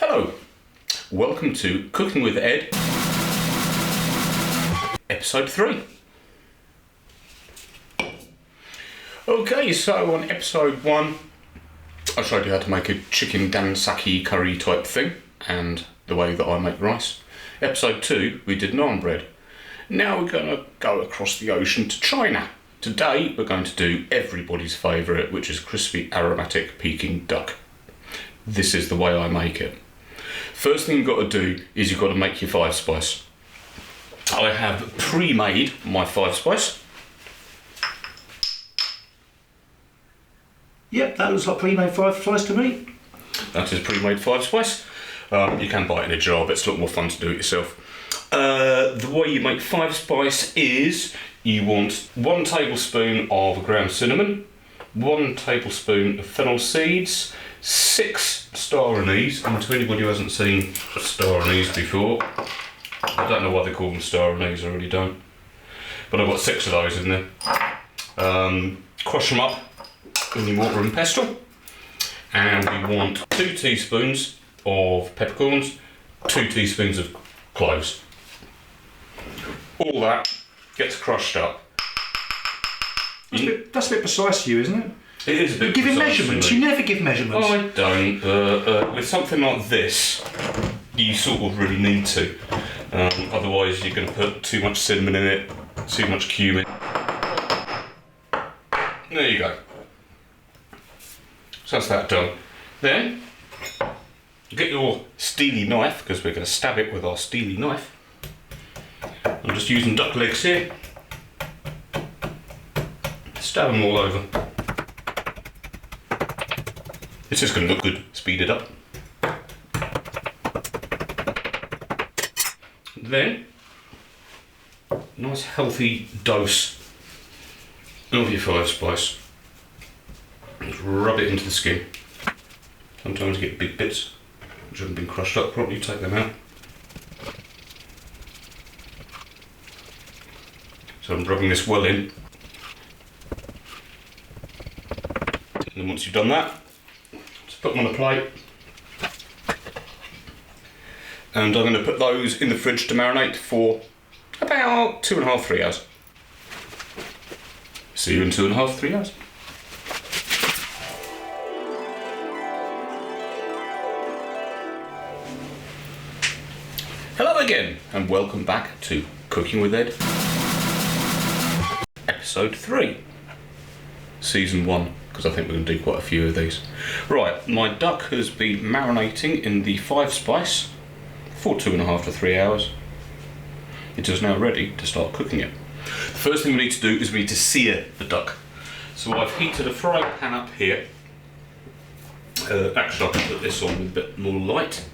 Hello, welcome to Cooking with Ed, episode 3. Okay, so on episode 1, I showed you how to make a chicken dansaki curry type thing, and the way that I make rice. Episode 2, we did naan bread. Now we're going to go across the ocean to China. Today we're going to do everybody's favourite, which is crispy aromatic Peking duck. This is the way I make it. First thing you've got to do is you've got to make your 5 spice. I have pre-made my 5 spice. Yep, that looks like pre-made 5 spice to me. That is pre-made 5 spice. You can buy it in a jar, but it's a lot more fun to do it yourself. The way you make 5 spice is you want 1 tablespoon of ground cinnamon, 1 tablespoon of fennel seeds, 6 star anise, and to anybody who hasn't seen star anise before, I don't know why they call them star anise, I really don't. But I've got 6 of those in there. Crush them up in your mortar and pestle. And we want 2 teaspoons of peppercorns, 2 teaspoons of cloves. All that gets crushed up. That's a bit precise to you, isn't it? It is a bit. You're giving measurements. You never give measurements. I don't. With something like this, you sort of really need to. Otherwise, you're going to put too much cinnamon in it, too much cumin. There you go. So that's that done. Then, you get your steely knife, because we're going to stab it with our steely knife. I'm just using duck legs here. Stab them all over. It's just going to look good, speed it up. Then, nice healthy dose of your 5 spice. Just rub it into the skin. Sometimes you get big bits which haven't been crushed up properly, take them out. So I'm rubbing this well in. And then once you've done that, just put them on a plate. And I'm going to put those in the fridge to marinate for about 2.5, 3 hours. See you in 2.5, 3 hours. Hello again, and welcome back to Cooking with Ed, episode 3, season 1, because I think we're going to do quite a few of these. Right, my duck has been marinating in the 5 spice for 2.5 to 3 hours. It is now ready to start cooking it. The first thing we need to do is we need to sear the duck. So I've heated a frying pan up here. Actually, I can put this on with a bit more light.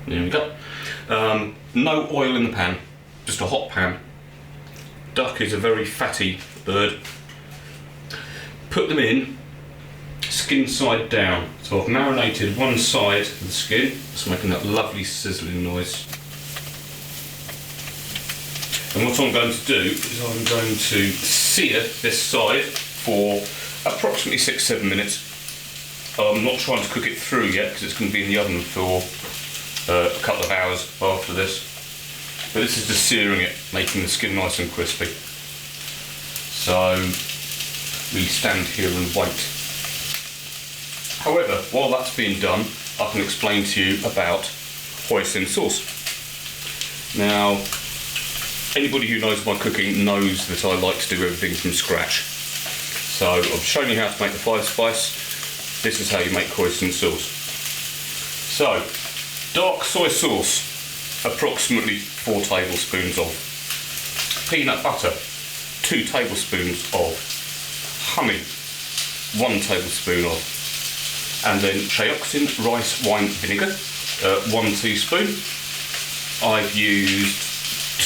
There we go. No oil in the pan, just a hot pan. Duck is a very fatty bird. Put them in, skin side down. So I've marinated one side of the skin, it's making that lovely sizzling noise. And what I'm going to do is I'm going to sear this side for approximately 6-7 minutes. I'm not trying to cook it through yet because it's going to be in the oven for a couple of hours after this. But this is just searing it, making the skin nice and crispy. So we stand here and wait. However, while that's being done, I can explain to you about hoisin sauce. Now, anybody who knows my cooking knows that I like to do everything from scratch. So I've shown you how to make the 5 spice. This is how you make hoisin sauce. So, dark soy sauce, approximately 4 tablespoons of. Peanut butter, 2 tablespoons of. Honey, 1 tablespoon of. And then Shaoxin rice wine vinegar, 1 teaspoon. I've used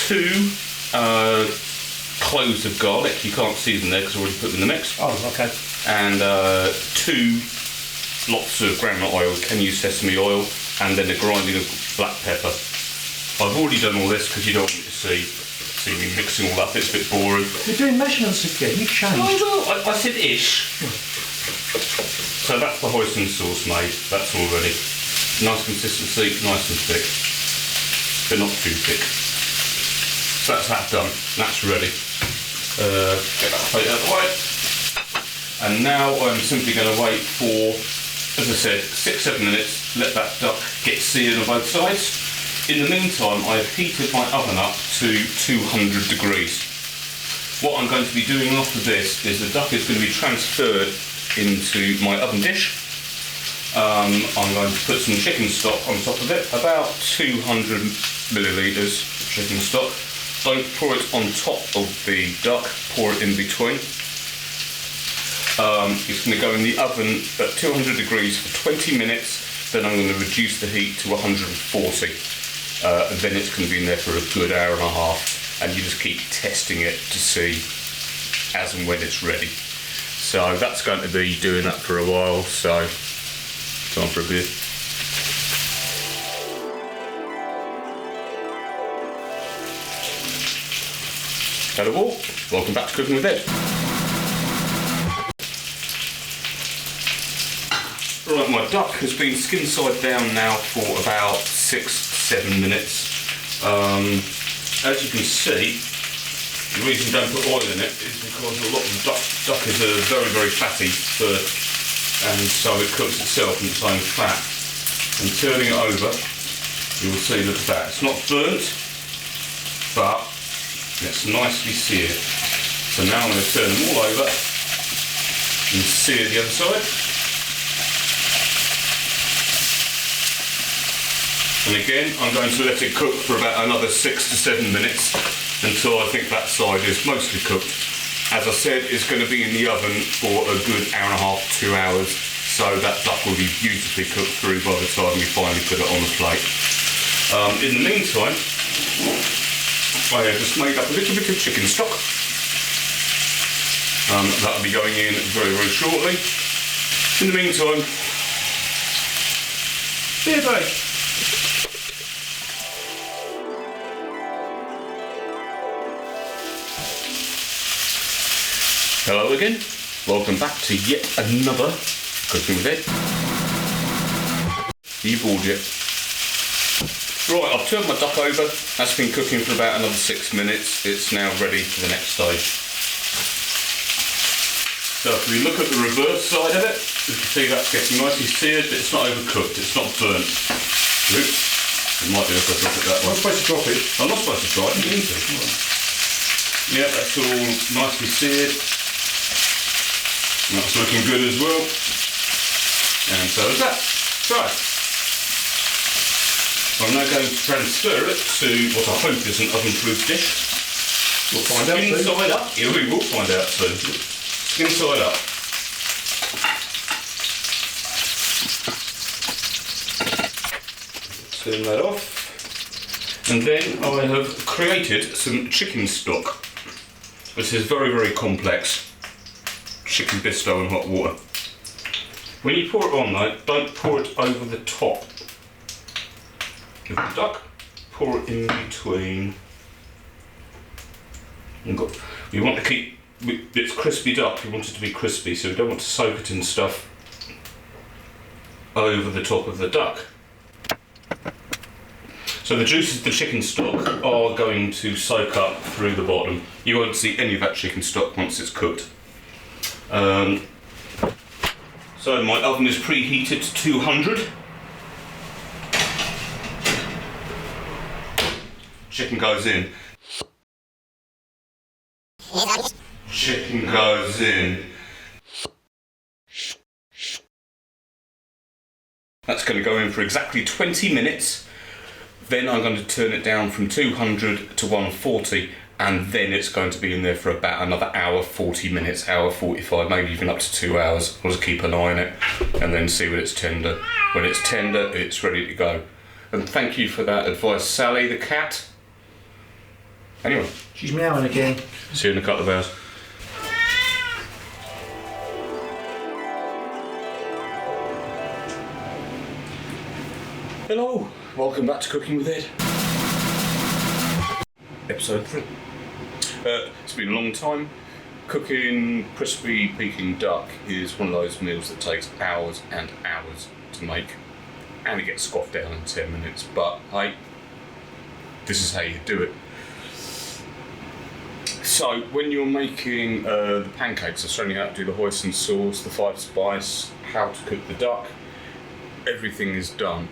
2 cloves of garlic. You can't see them there because I've already put them in the mix. Oh, okay. And 2 lots of groundnut oil. Can use sesame oil, and then a grinding of black pepper. I've already done all this because you don't want me to see me mixing all that. It's a bit boring. You're doing measurements again. You've changed. Oh, well, I said ish. So that's the hoisin sauce made. That's all ready. Nice consistency, nice and thick, but not too thick. So that's that done. That's ready. Get that plate out of the way. And now I'm simply going to wait for, as I said, 6-7 minutes. Let that duck get seared on both sides. In the meantime, I have heated my oven up to 200 degrees. What I'm going to be doing after this is the duck is going to be transferred into my oven dish. I'm going to put some chicken stock on top of it, about 200 millilitres of chicken stock. Don't pour it on top of the duck, pour it in between. It's going to go in the oven at 200 degrees for 20 minutes, then I'm going to reduce the heat to 140. And then it's going to be in there for a good hour and a half. And you just keep testing it to see as and when it's ready. So that's going to be doing that for a while, so time for a bit. Hello all, welcome back to Cooking with Ed. Right, my duck has been skin side down now for about 6-7 minutes. As you can see, the reason you don't put oil in it is because a lot of the duck is very, very fatty bird, and so it cooks itself in its own fat. And turning it over, you will see, look at that. It's not burnt, but it's nicely seared. So now I'm going to turn them all over and sear the other side. And again, I'm going to let it cook for about another 6 to 7 minutes until I think that side is mostly cooked. As I said, it's going to be in the oven for a good hour and a half, 2 hours, so that duck will be beautifully cooked through by the time we finally put it on the plate. In the meantime, I have just made up a little bit of chicken stock. That'll be going in very, very shortly. In the meantime, beer break. Hello again, welcome back to yet another Cooking with Ed. Are you bored yet? Right, I've turned my duck over, that's been cooking for about another 6 minutes, it's now ready for the next stage. So if we look at the reverse side of it, you can see that's getting nicely seared, but it's not overcooked, it's not burnt. Oops, it might be if I drop it that way. I'm supposed to drop it. I'm not supposed to try it, you need to. Yeah, that's all nicely seared. That's looking good as well, and so is that. So, I'm now going to transfer it to what I hope is an oven-proof dish. We'll find out soon. Skin side up. Yeah, we will find out soon. Skin side up. Turn that off, and then I have created some chicken stock. This is very, very complex. Chicken bisto and hot water. When you pour it on though, don't pour it over the top of the duck. Pour it in between. You want to keep, it's crispy duck, you want it to be crispy, so you don't want to soak it in stuff over the top of the duck. So the juices of the chicken stock are going to soak up through the bottom. You won't see any of that chicken stock once it's cooked. So my oven is preheated to 200. Chicken goes in. Chicken goes in. That's going to go in for exactly 20 minutes. Then I'm going to turn it down from 200 to 140. And then it's going to be in there for about another hour, 40 minutes, hour 45, maybe even up to 2 hours. I'll just keep an eye on it and then see when it's tender. When it's tender, it's ready to go. And thank you for that advice, Sally the cat. Anyway. She's meowing again. See you in a couple of hours. Hello, welcome back to Cooking with Ed. Episode 3. It's been a long time. Cooking crispy Peking duck is one of those meals that takes hours and hours to make, and it gets scoffed down in 10 minutes, but hey, this is how you do it. So when you're making the pancakes, I've shown you how to do the hoisin sauce, the 5 spice, how to cook the duck. Everything is done.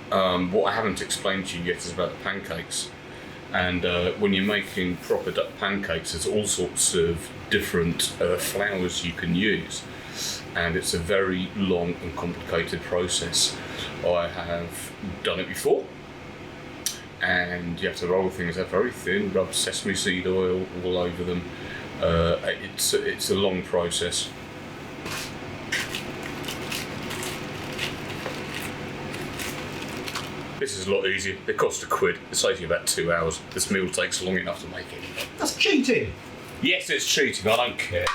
What I haven't explained to you yet is about the pancakes. And when you're making proper duck pancakes, there's all sorts of different flours you can use. And it's a very long and complicated process. I have done it before. And you have to roll things out very thin, rub sesame seed oil all over them. It's a long process. This is a lot easier. It costs £1. It saves you about 2 hours. This meal takes long enough to make it. That's cheating. Yes, it's cheating. I don't care.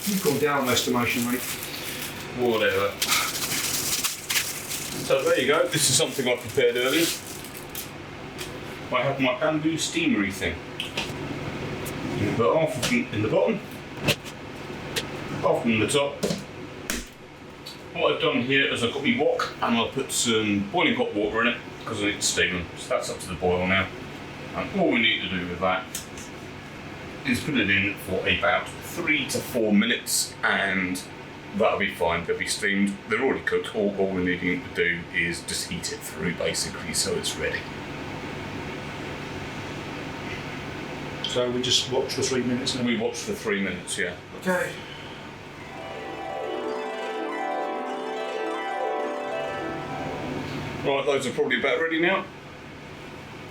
You've gone down my estimation, mate. Whatever. So there you go. This is something I prepared earlier. I have my bamboo steamery thing. You put half of them in the bottom, half of them in the top. What I've done here is I've got my wok and I'll put some boiling hot water in it because I need to steam them. So that's up to the boil now. And all we need to do with that is put it in for about 3 to 4 minutes and that'll be fine. They'll be steamed. They're already cooked. All we're needing to do is just heat it through basically so it's ready. So we just watch for 3 minutes now? We watch for 3 minutes, yeah. Okay. Right, those are probably about ready now.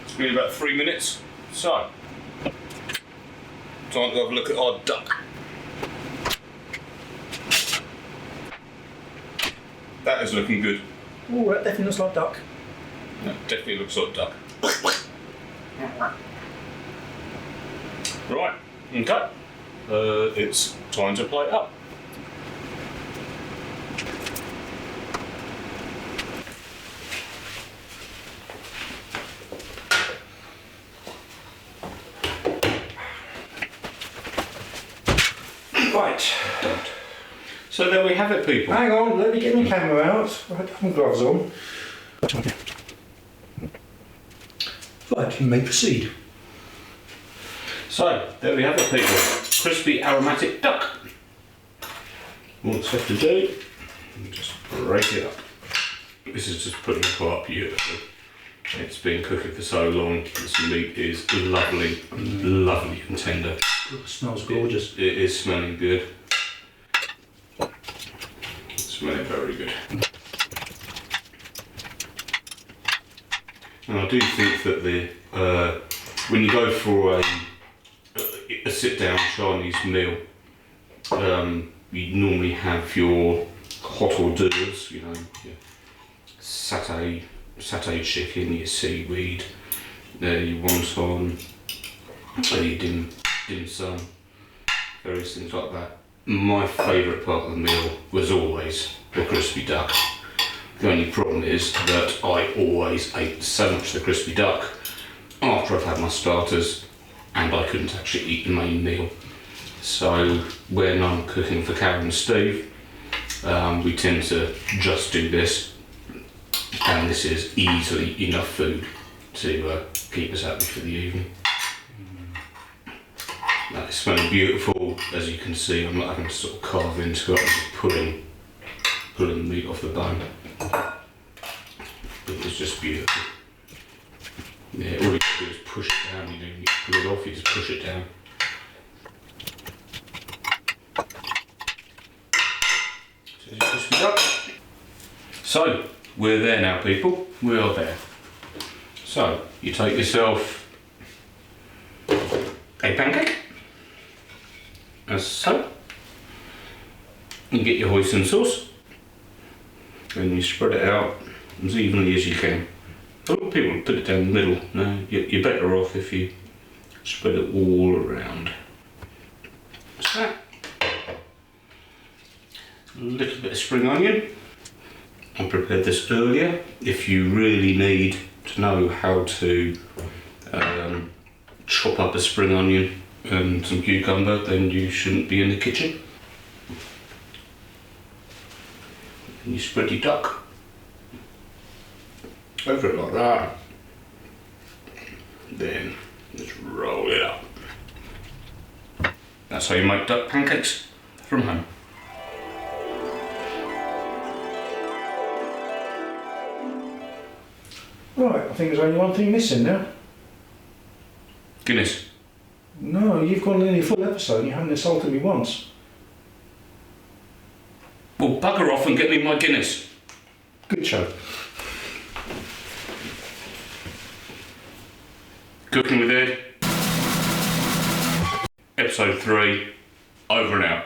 It's been about 3 minutes. So, time to have a look at our duck. That is looking good. Oh, that definitely looks like duck. That definitely looks like duck. Right, okay. It's time to plate up. Right. So there we have it, people. Hang on, let me get my camera out. I have my gloves on. Right, you may proceed. So, there we have it, people. Crispy aromatic duck. All it's left to do is just break it up. This is just putting it apart beautifully. It's been cooking for so long. This meat is lovely and tender. Oh, it smells gorgeous. It is smelling good. It's smelling very good. And I do think that when you go for a sit-down Chinese meal, you normally have your hot hors d'oeuvres, you know, your satay chicken, your seaweed, your wonton, your dim sum, various things like that. My favourite part of the meal was always the crispy duck. The only problem is that I always ate so much of the crispy duck after I've had my starters and I couldn't actually eat the main meal. So when I'm cooking for Karen and Steve, we tend to just do this, and this is easily enough food to keep us happy for the evening. That is smelling beautiful. As you can see, I'm not having to sort of carve into it, I'm just pulling the meat off the bone. It is just beautiful. Yeah, all you do is push it down, you don't need to pull it off, you just push it down. So just crispy duck. So, we're there now, people. We are there. So, you take yourself a pancake, as so. You get your hoisin sauce, and you spread it out as evenly as you can. A lot of people put it down the middle. No, you're better off if you spread it all around. So, a little bit of spring onion. I prepared this earlier. If you really need to know how to chop up a spring onion, and some cucumber, then you shouldn't be in the kitchen. And you spread your duck over it like that. Then just roll it up. That's how you make duck pancakes from home. Right, I think there's only one thing missing now. Guinness. No, you've gone nearly a full episode and you haven't insulted me once. Well, bugger off and get me my Guinness. Good show. Cooking with Ed. Episode 3. Over and out.